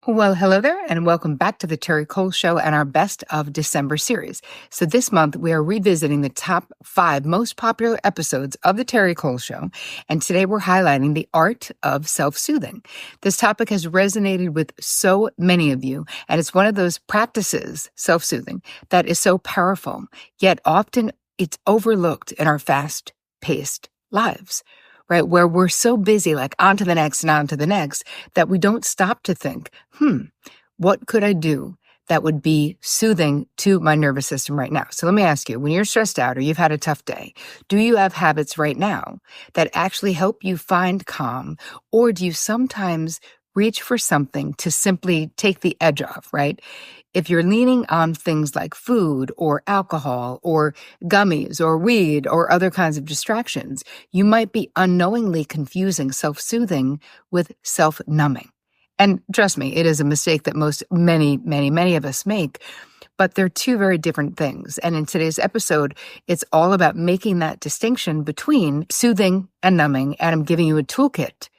Well, hello there, and welcome back to the Terri Cole Show and our Best of December series. So this month, we are revisiting the top 5 most popular episodes of the Terri Cole Show, and today we're highlighting the art of self-soothing. This topic has resonated with so many of you, and it's one of those practices, self-soothing, that is so powerful, yet often it's overlooked in our fast-paced lives. Right, where we're so busy, like on to the next and on to the next, that we don't stop to think, what could I do that would be soothing to my nervous system right now? So let me ask you, when you're stressed out or you've had a tough day, do you have habits right now that actually help you find calm? Or do you sometimes reach for something to simply take the edge off, right? If you're leaning on things like food or alcohol or gummies or weed or other kinds of distractions, you might be unknowingly confusing self-soothing with self-numbing. And trust me, it is a mistake that many of us make, but they're two very different things. And in today's episode, it's all about making that distinction between soothing and numbing, and I'm giving you a toolkit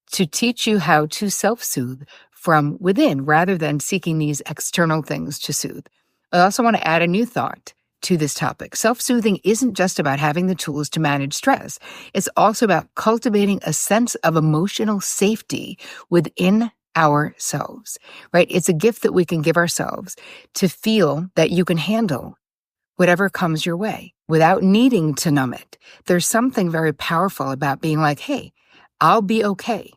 to teach you how to self-soothe from within rather than seeking these external things to soothe. I also want to add a new thought to this topic. Self-soothing isn't just about having the tools to manage stress. It's also about cultivating a sense of emotional safety within ourselves, right? It's a gift that we can give ourselves to feel that you can handle whatever comes your way without needing to numb it. There's something very powerful about being like, hey, I'll be okay.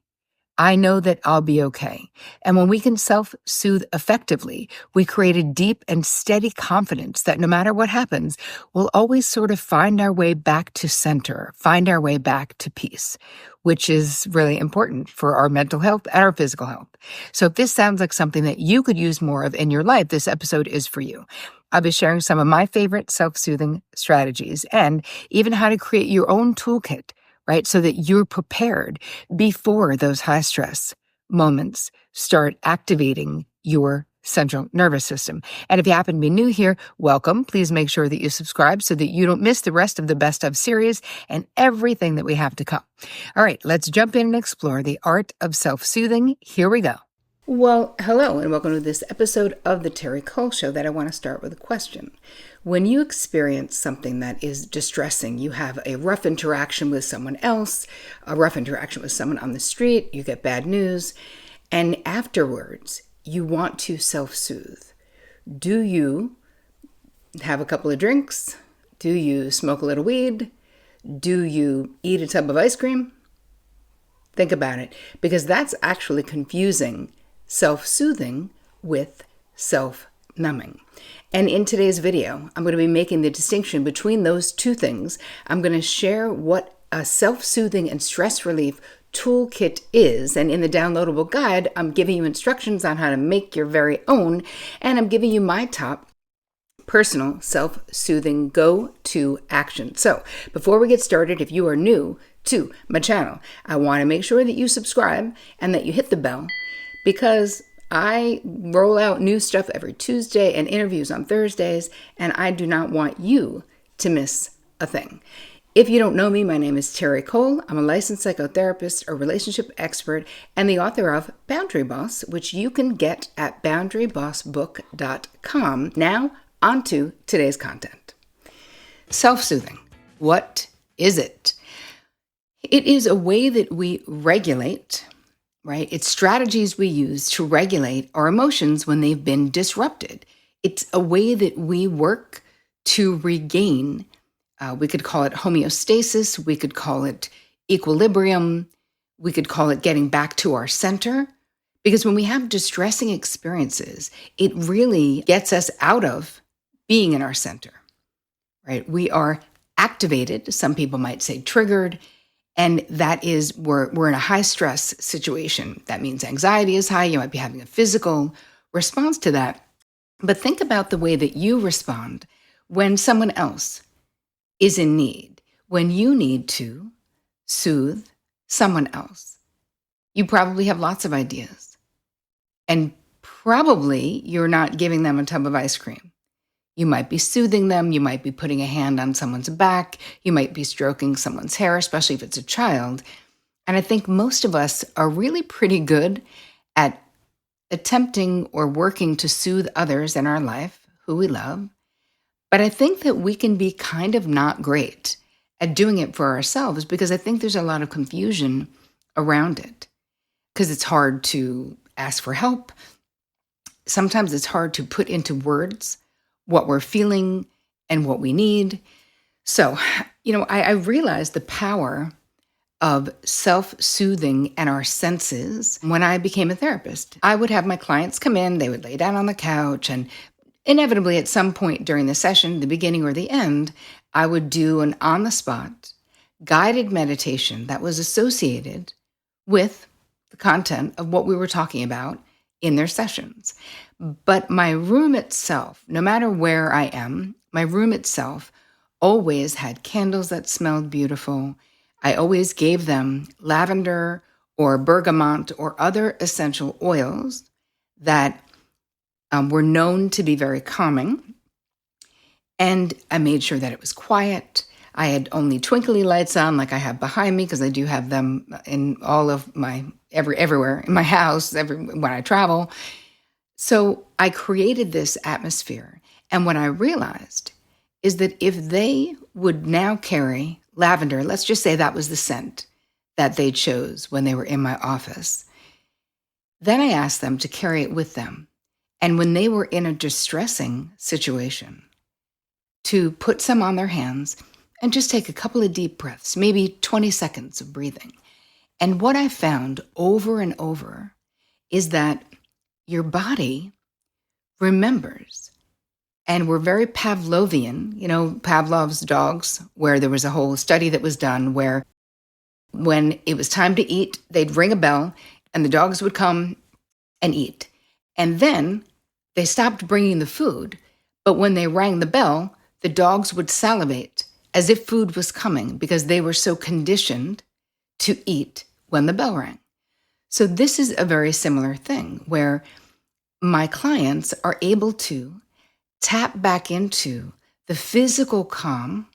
I know that I'll be okay. And when we can self-soothe effectively, we create a deep and steady confidence that no matter what happens, we'll always sort of find our way back to center, find our way back to peace, which is really important for our mental health and our physical health. So if this sounds like something that you could use more of in your life, this episode is for you. I'll be sharing some of my favorite self-soothing strategies and even how to create your own toolkit, right? So that you're prepared before those high stress moments start activating your central nervous system. And if you happen to be new here, welcome. Please make sure that you subscribe so that you don't miss the rest of the Best of series and everything that we have to come. All right, let's jump in and explore the art of self-soothing. Here we go. Well, hello, and welcome to this episode of the Terri Cole Show that I want to start with a question. When you experience something that is distressing, you have a rough interaction with someone else, a rough interaction with someone on the street, you get bad news, and afterwards you want to self-soothe. Do you have a couple of drinks? Do you smoke a little weed? Do you eat a tub of ice cream? Think about it, because that's actually confusing self-soothing with self-numbing. And in today's video, I'm going to be making the distinction between those two things. I'm going to share what a self-soothing and stress relief toolkit is. And in the downloadable guide, I'm giving you instructions on how to make your very own. And I'm giving you my top personal self-soothing go-to action. So before we get started, if you are new to my channel, I want to make sure that you subscribe and that you hit the bell, because I roll out new stuff every Tuesday and interviews on Thursdays, and I do not want you to miss a thing. If you don't know me, my name is Terri Cole. I'm a licensed psychotherapist, a relationship expert, and the author of Boundary Boss, which you can get at boundarybossbook.com. Now, on to today's content. Self-soothing. What is it? It is a way that we regulate, right? It's strategies we use to regulate our emotions when they've been disrupted. It's a way that we work to regain, we could call it homeostasis, we could call it equilibrium, we could call it getting back to our center. Because when we have distressing experiences, it really gets us out of being in our center, right? We are activated, some people might say triggered, and that is, we're in a high stress situation. That means anxiety is high. You might be having a physical response to that. But think about the way that you respond when someone else is in need, when you need to soothe someone else. You probably have lots of ideas. And probably you're not giving them a tub of ice cream. You might be soothing them. You might be putting a hand on someone's back. You might be stroking someone's hair, especially if it's a child. And I think most of us are really pretty good at attempting or working to soothe others in our life who we love. But I think that we can be kind of not great at doing it for ourselves because I think there's a lot of confusion around it because it's hard to ask for help. Sometimes it's hard to put into words what we're feeling and what we need. So, I realized the power of self-soothing and our senses when I became a therapist. I would have my clients come in, they would lay down on the couch, and inevitably at some point during the session, the beginning or the end, I would do an on-the-spot guided meditation that was associated with the content of what we were talking about in their sessions. But my room itself, no matter where I am, my room itself always had candles that smelled beautiful. I always gave them lavender or bergamot or other essential oils that were known to be very calming. And I made sure that it was quiet. I had only twinkly lights on like I have behind me because I do have them in all of my, everywhere in my house, when I travel. So I created this atmosphere. And what I realized is that if they would now carry lavender, let's just say that was the scent that they chose when they were in my office, then I asked them to carry it with them. And when they were in a distressing situation, to put some on their hands and just take a couple of deep breaths, maybe 20 seconds of breathing. And what I found over and over is that your body remembers. And we're very Pavlovian, Pavlov's dogs, where there was a whole study that was done where when it was time to eat, they'd ring a bell and the dogs would come and eat. And then they stopped bringing the food. But when they rang the bell, the dogs would salivate as if food was coming because they were so conditioned to eat when the bell rang. So this is a very similar thing where my clients are able to tap back into the physical calm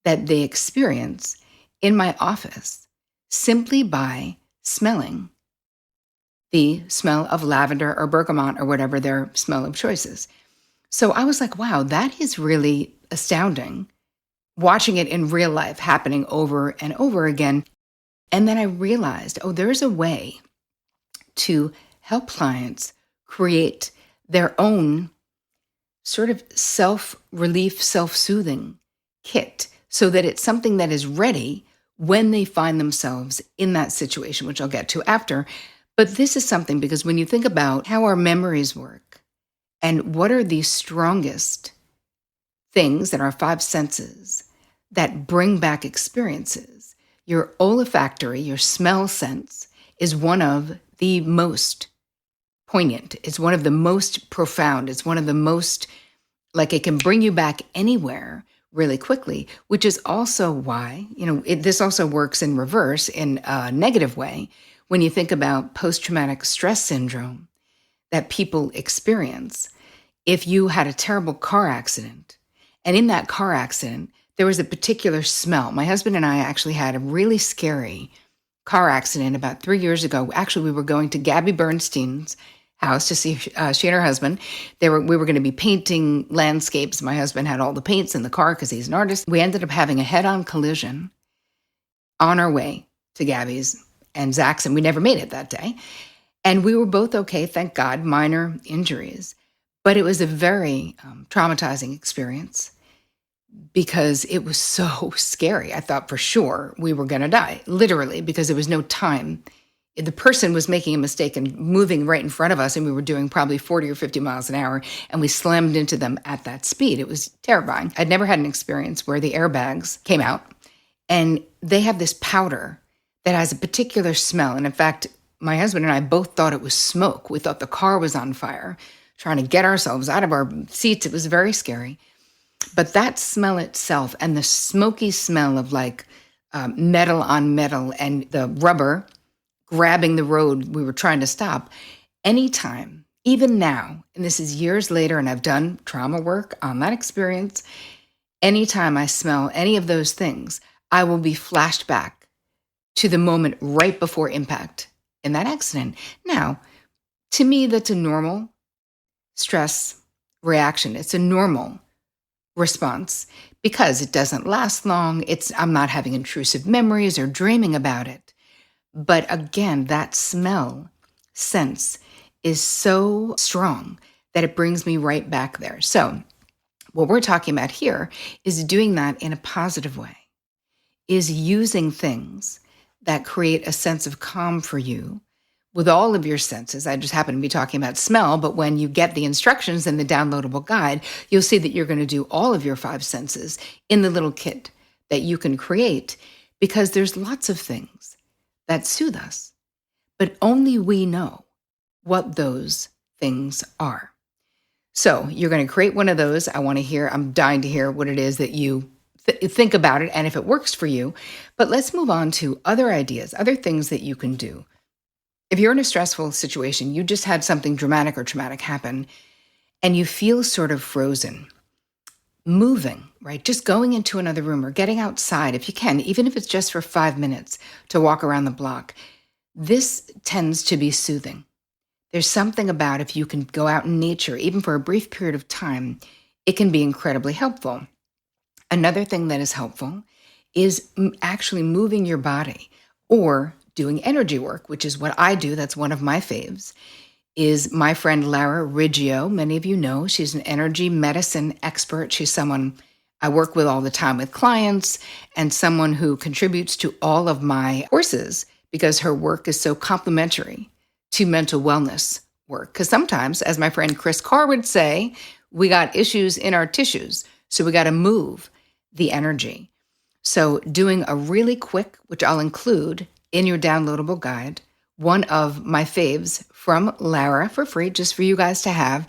that they experience in my office simply by smelling the smell of lavender or bergamot or whatever their smell of choice is. So I was like, wow, that is really astounding, watching it in real life happening over and over again. And then I realized, there's a way to help clients create their own sort of self-relief, self-soothing kit so that it's something that is ready when they find themselves in that situation, which I'll get to after. But this is something because when you think about how our memories work and what are the strongest things in our five senses that bring back experiences, your olfactory, your smell sense is one of the most poignant. It's one of the most profound. It's one of the most, it can bring you back anywhere really quickly, which is also why, this also works in reverse in a negative way. When you think about post-traumatic stress syndrome that people experience, if you had a terrible car accident, and in that car accident, there was a particular smell. My husband and I actually had a really scary car accident about 3 years ago. Actually, we were going to Gabby Bernstein's house to see she and her husband. We were going to be painting landscapes. My husband had all the paints in the car because he's an artist. We ended up having a head-on collision on our way to Gabby's and Zach's, and we never made it that day. And we were both okay, thank God, minor injuries. But it was a very traumatizing experience because it was so scary. I thought for sure we were going to die, literally, because there was no time. The person was making a mistake and moving right in front of us, and we were doing probably 40 or 50 miles an hour, and we slammed into them at that speed. It was terrifying. I'd never had an experience where the airbags came out, and they have this powder that has a particular smell. And in fact, my husband and I both thought it was smoke. We thought the car was on fire, trying to get ourselves out of our seats. It was very scary. But that smell itself and the smoky smell of metal on metal and the rubber grabbing the road we were trying to stop, anytime, even now, and this is years later, and I've done trauma work on that experience, anytime I smell any of those things, I will be flashed back to the moment right before impact in that accident. Now, To me, that's a normal stress reaction. It's a normal response because it doesn't last long. I'm not having intrusive memories or dreaming about it. But again, that sense is so strong that it brings me right back there. So what we're talking about here is doing that in a positive way, is using things that create a sense of calm for you with all of your senses. I just happen to be talking about smell, but when you get the instructions in the downloadable guide, you'll see that you're going to do all of your 5 senses in the little kit that you can create, because there's lots of things that soothe us, but only we know what those things are. So you're going to create one of those. I'm dying to hear what it is that you think about it and if it works for you. But let's move on to other ideas, other things that you can do. If you're in a stressful situation, you just had something dramatic or traumatic happen, and you feel sort of frozen, moving, right? Just going into another room or getting outside if you can, even if it's just for 5 minutes to walk around the block. This tends to be soothing. There's something about if you can go out in nature, even for a brief period of time, it can be incredibly helpful. Another thing that is helpful is actually moving your body or doing energy work, which is what I do. That's one of my faves, is my friend Lara Riggio. Many of you know, she's an energy medicine expert. She's someone I work with all the time with clients and someone who contributes to all of my courses because her work is so complementary to mental wellness work. Because sometimes, as my friend Chris Carr would say, we got issues in our tissues. So we got to move the energy. So doing a really quick, which I'll include in your downloadable guide, one of my faves from Lara for free, just for you guys to have,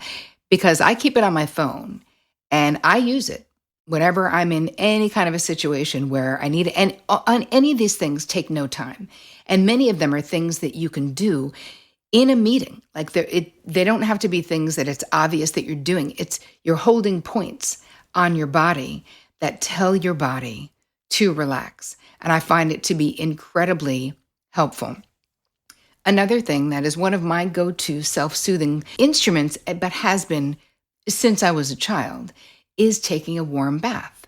because I keep it on my phone and I use it whenever I'm in any kind of a situation where I need it. And on any of these things take no time. And many of them are things that you can do in a meeting. Like they don't have to be things that it's obvious that you're doing. You're holding points on your body that tell your body to relax. And I find it to be incredibly helpful. Another thing that is one of my go-to self-soothing instruments, but has been since I was a child, is taking a warm bath.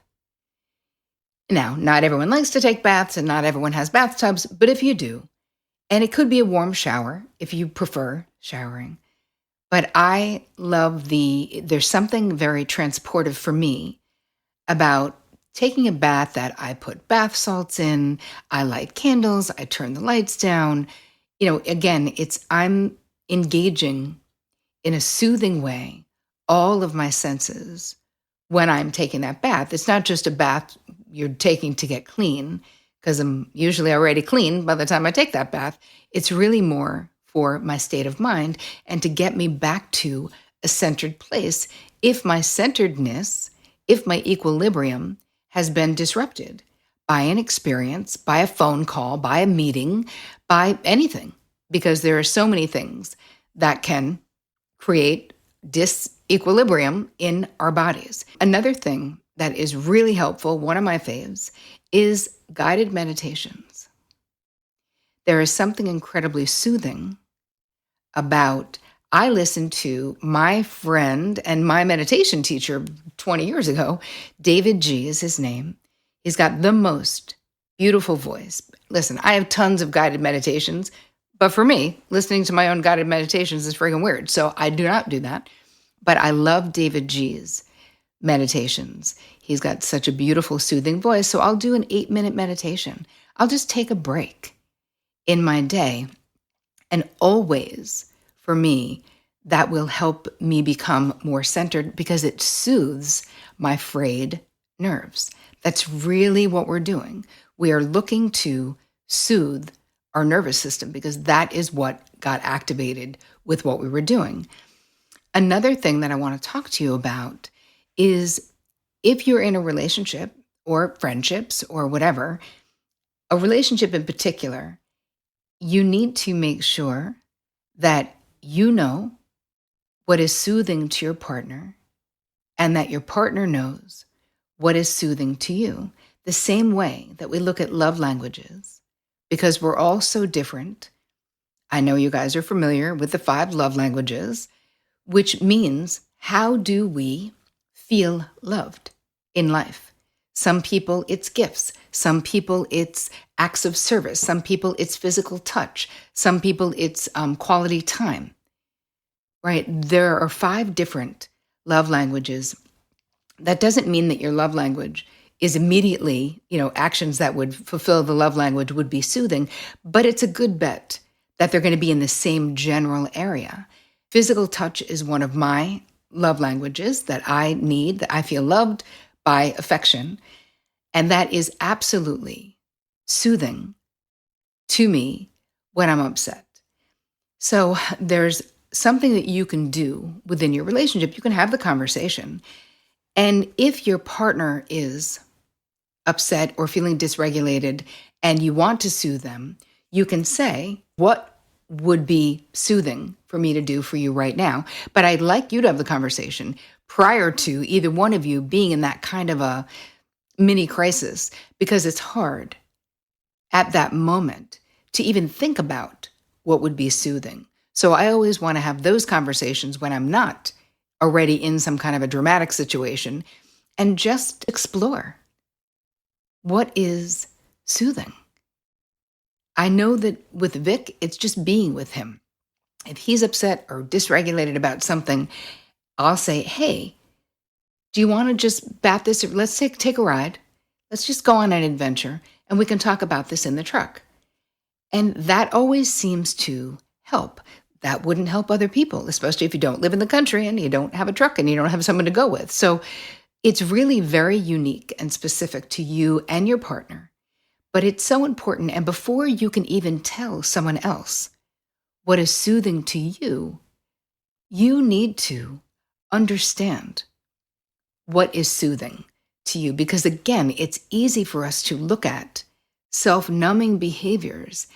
Now, not everyone likes to take baths and not everyone has bathtubs, but if you do, and it could be a warm shower if you prefer showering, but I love there's something very transportive for me about taking a bath that I put bath salts in, I light candles, I turn the lights down. Again, I'm engaging in a soothing way all of my senses when I'm taking that bath. It's not just a bath you're taking to get clean, because I'm usually already clean by the time I take that bath. It's really more for my state of mind and to get me back to a centered place if my centeredness, if my equilibrium has been disrupted by an experience, by a phone call, by a meeting, by anything, because there are so many things that can create disequilibrium in our bodies. Another thing that is really helpful, one of my faves, is guided meditations. There is something incredibly soothing about, I listened to my friend and my meditation teacher 20 years ago, David G is his name. He's got the most beautiful voice. Listen, I have tons of guided meditations, but for me, listening to my own guided meditations is freaking weird. So I do not do that. But I love David G's meditations. He's got such a beautiful, soothing voice. So I'll do an 8-minute meditation. I'll just take a break in my day. And always, for me, that will help me become more centered because it soothes my frayed nerves. That's really what we're doing. We are looking to soothe our nervous system because that is what got activated with what we were doing. Another thing that I want to talk to you about is if you're in a relationship or friendships or whatever, a relationship in particular, you need to make sure that you know what is soothing to your partner and that your partner knows what is soothing to you. The same way that we look at love languages, because we're all so different. I know you guys are familiar with the 5 love languages, which means how do we feel loved in life? Some people, it's gifts. Some people, it's acts of service. Some people, it's physical touch. Some people, it's quality time, right? There are 5 different love languages. That doesn't mean that your love language is immediately, actions that would fulfill the love language would be soothing, but it's a good bet that they're going to be in the same general area. Physical touch is one of my love languages that I need, that I feel loved by affection. And that is absolutely soothing to me when I'm upset. So there's something that you can do within your relationship. You can have the conversation. And if your partner is upset or feeling dysregulated and you want to soothe them, you can say, what would be soothing for me to do for you right now? But I'd like you to have the conversation prior to either one of you being in that kind of a mini crisis, because it's hard at that moment to even think about what would be soothing. So I always want to have those conversations when I'm not already in some kind of a dramatic situation and just explore what is soothing. I know that with Vic, it's just being with him. If he's upset or dysregulated about something, I'll say, hey, do you want to just bat this? Let's take a ride. Let's just go on an adventure and we can talk about this in the truck. And that always seems to help. That wouldn't help other people, especially if you don't live in the country and you don't have a truck and you don't have someone to go with. So it's really very unique and specific to you and your partner. But it's so important. And before you can even tell someone else what is soothing to you, you need to understand what is soothing to you. Because again, it's easy for us to look at self-numbing behaviors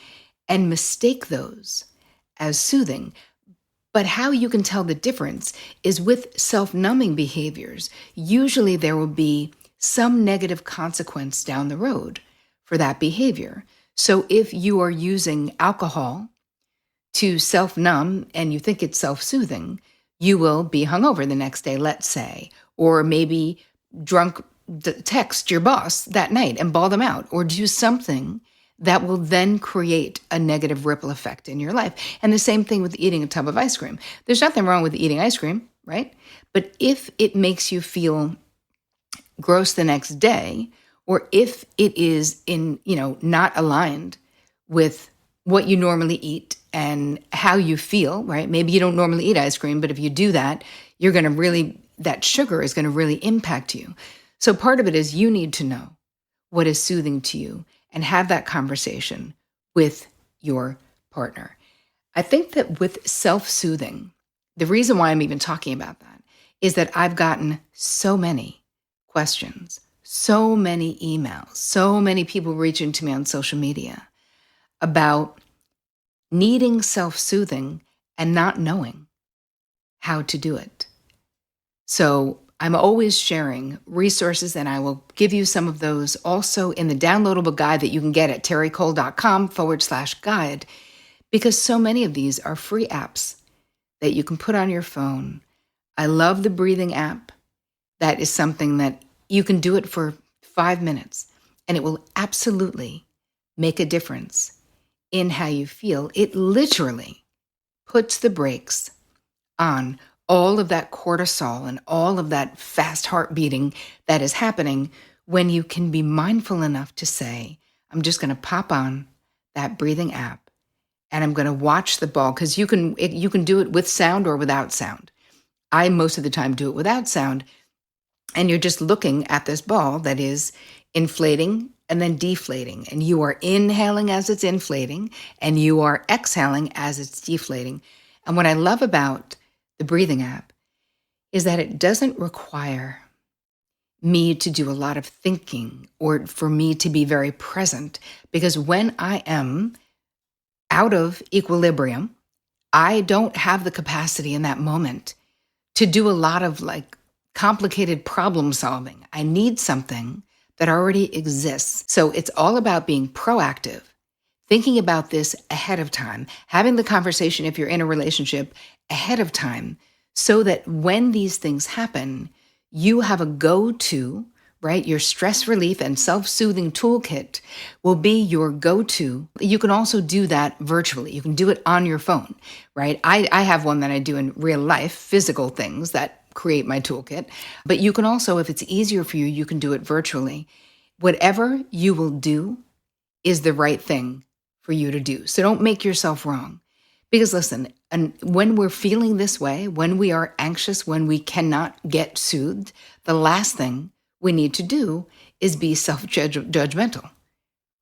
and mistake those as soothing. But how you can tell the difference is with self-numbing behaviors, usually there will be some negative consequence down the road for that behavior. So if you are using alcohol to self-numb and you think it's self-soothing, you will be hungover the next day, let's say, or maybe drunk text your boss that night and bawl them out, or do something that will then create a negative ripple effect in your life. And the same thing with eating a tub of ice cream. There's nothing wrong with eating ice cream, right? But if it makes you feel gross the next day, or if it is not aligned with what you normally eat and how you feel, right? Maybe you don't normally eat ice cream, but if you do that, that sugar is going to really impact you. So part of it is you need to know what is soothing to you and have that conversation with your partner. I think that with self-soothing, the reason why I'm even talking about that is that I've gotten so many questions, so many emails, so many people reaching to me on social media about needing self-soothing and not knowing how to do it. So I'm always sharing resources, and I will give you some of those also in the downloadable guide that you can get at terricole.com/guide, because so many of these are free apps that you can put on your phone. I love the breathing app. That is something that you can do it for 5 minutes, and it will absolutely make a difference in how you feel. It literally puts the brakes on all of that cortisol and all of that fast heart beating that is happening when you can be mindful enough to say, I'm just going to pop on that breathing app and I'm going to watch the ball, because you can do it with sound or without sound. I most of the time do it without sound, and you're just looking at this ball that is inflating and then deflating, and you are inhaling as it's inflating and you are exhaling as it's deflating. And what I love about the breathing app is that it doesn't require me to do a lot of thinking or for me to be very present, because when I am out of equilibrium, I don't have the capacity in that moment to do a lot of complicated problem solving. I need something that already exists. So it's all about being proactive, thinking about this ahead of time, having the conversation if you're in a relationship ahead of time, so that when these things happen, you have a go-to, right? Your stress relief and self-soothing toolkit will be your go-to. You can also do that virtually. You can do it on your phone, right? I have one that I do in real life, physical things that create my toolkit. But you can also, if it's easier for you, you can do it virtually. Whatever you will do is the right thing for you to do. So don't make yourself wrong. Because listen, and when we're feeling this way, when we are anxious, when we cannot get soothed, the last thing we need to do is be self-judgmental,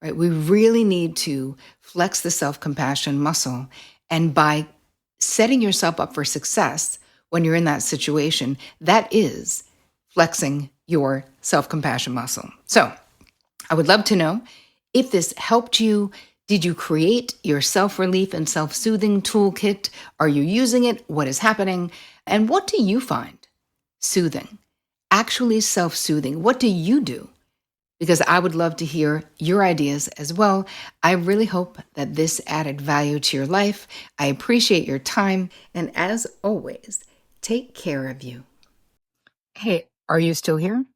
right? We really need to flex the self-compassion muscle. And by setting yourself up for success when you're in that situation, that is flexing your self-compassion muscle. So I would love to know if this helped you. Did you create your self-relief and self-soothing toolkit? Are you using it? What is happening? And what do you find soothing? Actually self-soothing. What do you do? Because I would love to hear your ideas as well. I really hope that this added value to your life. I appreciate your time. And as always, take care of you. Hey, are you still here?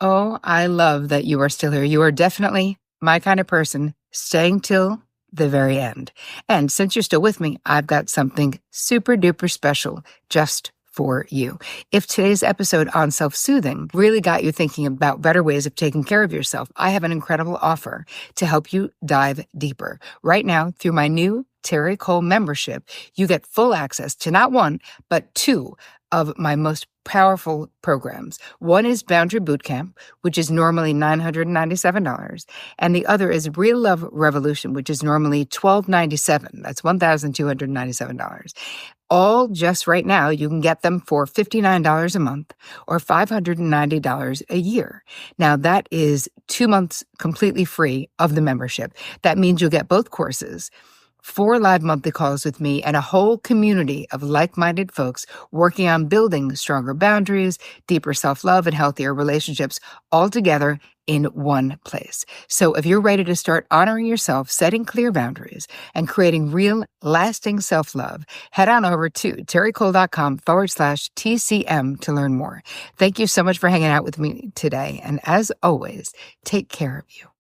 Oh, I love that you are still here. You are definitely my kind of person, staying till the very end. And since you're still with me, I've got something super duper special just for you. If today's episode on self-soothing really got you thinking about better ways of taking care of yourself, I have an incredible offer to help you dive deeper. Right now, through my new Terri Cole membership, you get full access to not one, but two of my most powerful programs. One is Boundary Bootcamp, which is normally $997, and the other is Real Love Revolution, which is normally $1,297. That's $1,297. All just right now, you can get them for $59 a month or $590 a year. Now, that is 2 months completely free of the membership. That means you'll get both courses, 4 live monthly calls with me, and a whole community of like-minded folks working on building stronger boundaries, deeper self-love, and healthier relationships all together in one place. So if you're ready to start honoring yourself, setting clear boundaries, and creating real, lasting self-love, head on over to terricole.com/TCM to learn more. Thank you so much for hanging out with me today. And as always, take care of you.